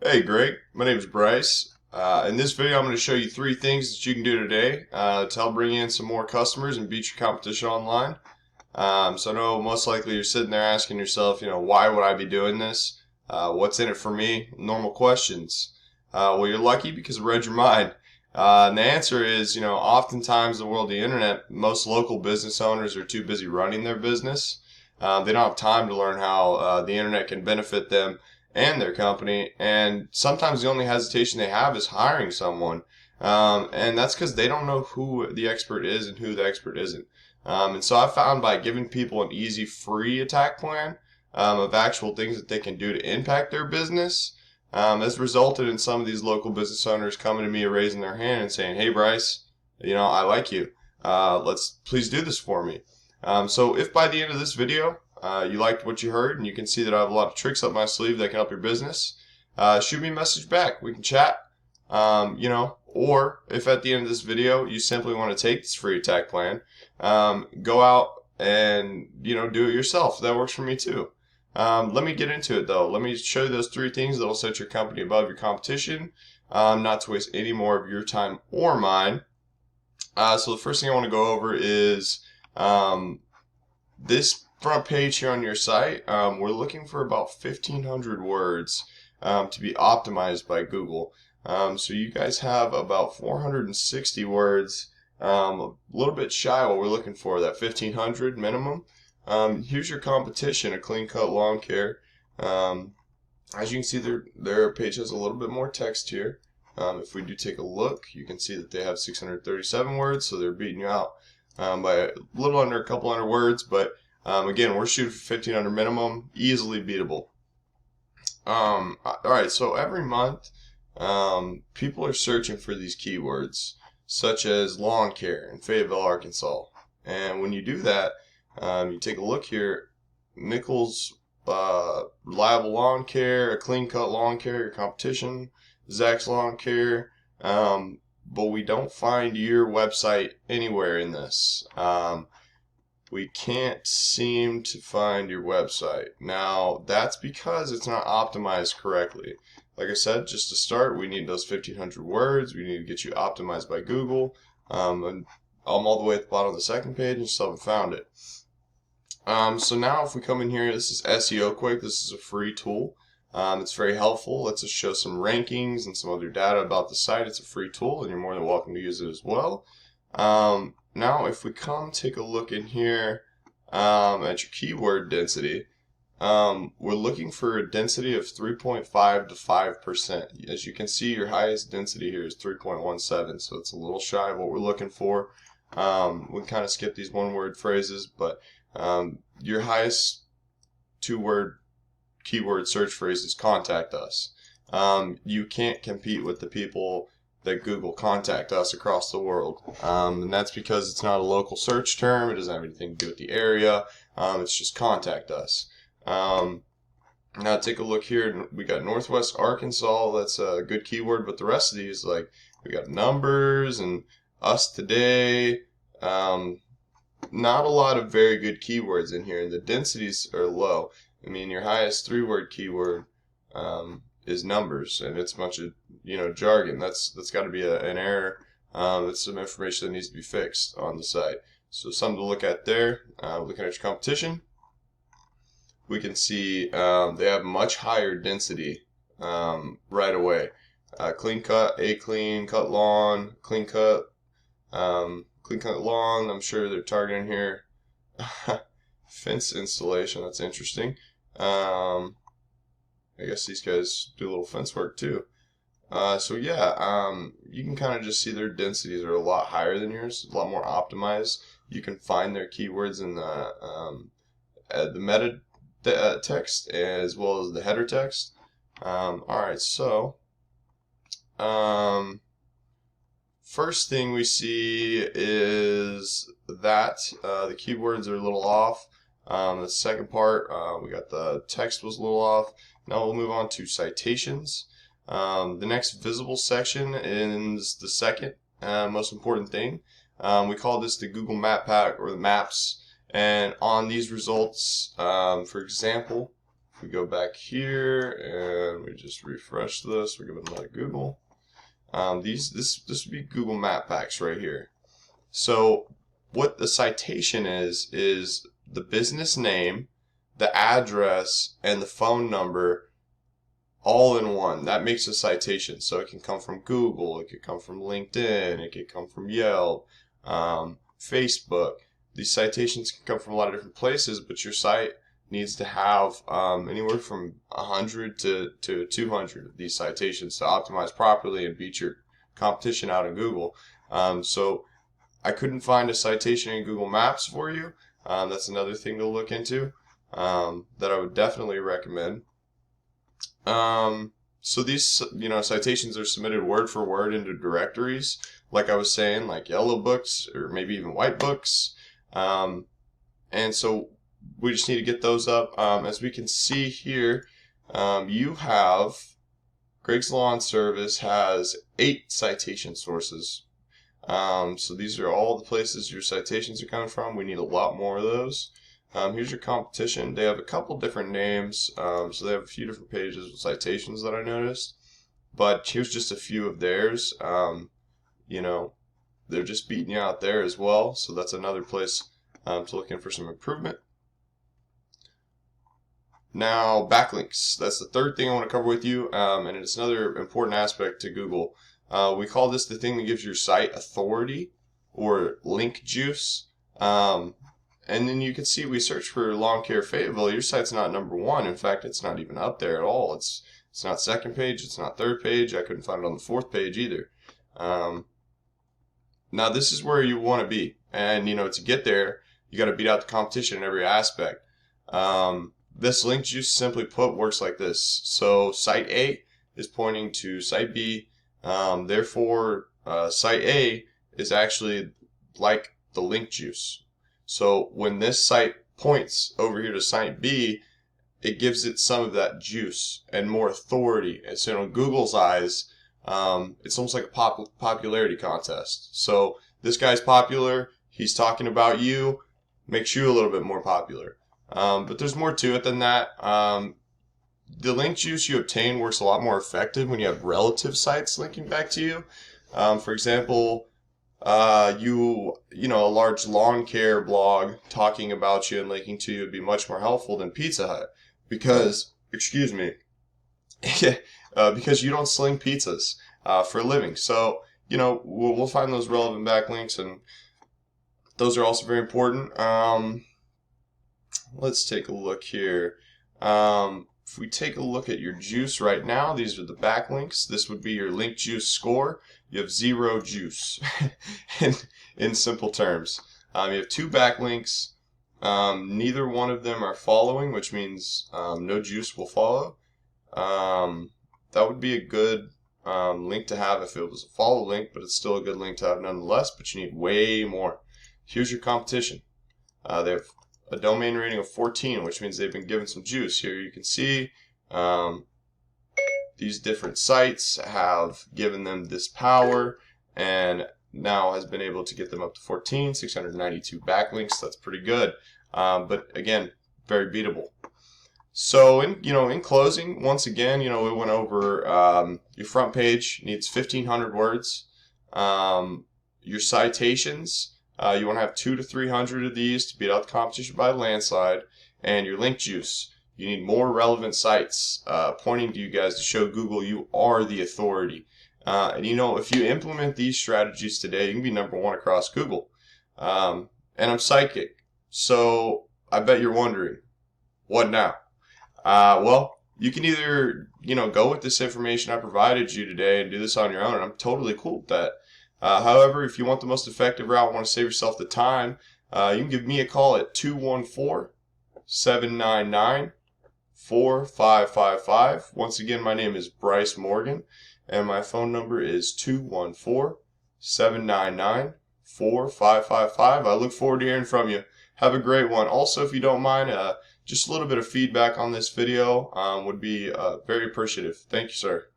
Hey Greg, my name is Bryce. In this video I'm going to show you three things that you can do today to help bring in some more customers and beat your competition online. So I know most likely you're sitting there asking yourself, why would I be doing this? What's in it for me? Normal questions. Well, you're lucky because I read your mind. And the answer is, oftentimes in the world of the internet, most local business owners are too busy running their business. They don't have time to learn how the internet can benefit them and their company, and sometimes the only hesitation they have is hiring someone, and that's because they don't know who the expert is and who the expert isn't. And so I found by giving people an easy, free attack plan of actual things that they can do to impact their business, has resulted in some of these local business owners coming to me, raising their hand and saying, "Hey, Bryce, I like you. Let's please do this for me." So if by the end of this video you liked what you heard and you can see that I have a lot of tricks up my sleeve that can help your business, shoot me a message back. We can chat. Or if at the end of this video you simply want to take this free attack plan, go out and do it yourself. That works for me too. Let me get into it though. Let me show you those three things that will set your company above your competition, not to waste any more of your time or mine. So the first thing I want to go over is this front page here on your site. We're looking for about 1,500 words to be optimized by Google. So you guys have about 460 words, a little bit shy of what we're looking for, that 1,500 minimum. Here's your competition, A Clean Cut Lawn Care. As you can see, their page has a little bit more text here. If we do take a look, you can see that they have 637 words, so they're beating you out by a little under a couple hundred words, but again, we're shooting for 1,500 minimum, easily beatable. Alright, so every month, people are searching for these keywords, such as lawn care in Fayetteville, Arkansas. And when you do that, you take a look here, Nichols Reliable Lawn Care, A Clean Cut Lawn Care, your competition, Zach's Lawn Care, but we don't find your website anywhere in this. We can't seem to find your website. Now, that's because it's not optimized correctly. Like I said, just to start, we need those 1,500 words. We need to get you optimized by Google. And I'm all the way at the bottom of the second page and still haven't found it. So now if we come in here, this is SEO Quick. This is a free tool. It's very helpful. Lets us show some rankings and some other data about the site. It's a free tool, and you're more than welcome to use it as well. Now, if we take a look in here at your keyword density, we're looking for a density of 3.5 to 5%. As you can see, your highest density here is 3.17, so it's a little shy of what we're looking for. We can kind of skip these one-word phrases, but your highest two-word keyword search phrase is "contact us." You can't compete with the people that Google contact us across the world, and that's because it's not a local search term. It doesn't have anything to do with the area. It's just "contact us." Now take a look here. We got Northwest Arkansas. That's a good keyword, but the rest of these, like we got numbers and us today. Not a lot of very good keywords in here, and the densities are low. I mean, your highest three-word keyword is numbers, and it's a bunch of jargon. That's got to be an error. That's some information that needs to be fixed on the site. So something to look at there. Looking at your competition, we can see they have much higher density right away. Clean cut, A Clean Cut Lawn, Clean Cut, Clean Cut Lawn. I'm sure they're targeting here. Fence installation. That's interesting. I guess these guys do a little fence work too. So yeah, you can kind of just see their densities are a lot higher than yours, a lot more optimized. You can find their keywords in the meta text as well as the header text. Alright, so first thing we see is that the keywords are a little off. The second part, we got the text was a little off. Now we'll move on to citations. The next visible section is the second most important thing. We call this the Google Map Pack, or the maps. And on these results, for example, If we go back here and we just refresh this, we give it another Google. This would be Google Map Packs right here. So what the citation is the business name, the address, and the phone number all in one. That makes a citation. So it can come from Google, it could come from LinkedIn, it could come from Yelp, Facebook. These citations can come from a lot of different places, but your site needs to have anywhere from 100 to 200 of these citations to optimize properly and beat your competition out in Google. So I couldn't find a citation in Google Maps for you. That's another thing to look into that I would definitely recommend. So these citations are submitted word for word into directories, like I was saying, like yellow books or maybe even white books. And so we just need to get those up. As we can see here, you have Greg's Lawn Service has 8 citation sources. So these are all the places your citations are coming from. We need a lot more of those. Here's your competition. They have a couple different names, so they have a few different pages with citations that I noticed. But here's just a few of theirs. They're just beating you out there as well. So that's another place to look in for some improvement. Now, backlinks. That's the third thing I want to cover with you, and it's another important aspect to Google. We call this the thing that gives your site authority, or link juice. And then you can see we search for lawn care Fayetteville. Your site's not number 1. In fact, it's not even up there at all. It's not second page. It's not third page. I couldn't find it on the 4th page either. Now this is where you want to be, and to get there, you got to beat out the competition in every aspect. This link juice, simply put, works like this. So site A is pointing to site B. Therefore, site A is actually like the link juice. So when this site points over here to site B, it gives it some of that juice and more authority. And so in Google's eyes, it's almost like a popularity contest. So this guy's popular, he's talking about you, makes you a little bit more popular. But there's more to it than that. The link juice you obtain works a lot more effective when you have relative sites linking back to you. For example, a large lawn care blog talking about you and linking to you would be much more helpful than Pizza Hut because, because you don't sling pizzas for a living. So, we'll find those relevant backlinks, and those are also very important. Let's take a look here. If we take a look at your juice right now, these are the backlinks. This would be your link juice score. You have 0 juice in simple terms. You have 2 backlinks. Neither one of them are following, which means no juice will follow. That would be a good link to have if it was a follow link, but it's still a good link to have nonetheless, but you need way more. Here's your competition. They have a domain rating of 14, which means they've been given some juice. Here you can see these different sites have given them this power, and now has been able to get them up to 14, 692 backlinks. That's pretty good, but again, very beatable. So in closing, once again, we went over your front page needs 1,500 words. Your citations. You want to have 200 to 300 of these to beat out the competition by a landslide. And your link juice. You need more relevant sites pointing to you guys to show Google you are the authority. And if you implement these strategies today, you can be number 1 across Google. And I'm psychic. So I bet you're wondering, what now? Well, you can either, go with this information I provided you today and do this on your own, and I'm totally cool with that. However, if you want the most effective route, want to save yourself the time, you can give me a call at 214-799-4555. Once again, my name is Bryce Morgan, and my phone number is 214-799-4555. I look forward to hearing from you. Have a great one. Also, if you don't mind, just a little bit of feedback on this video would be very appreciative. Thank you, sir.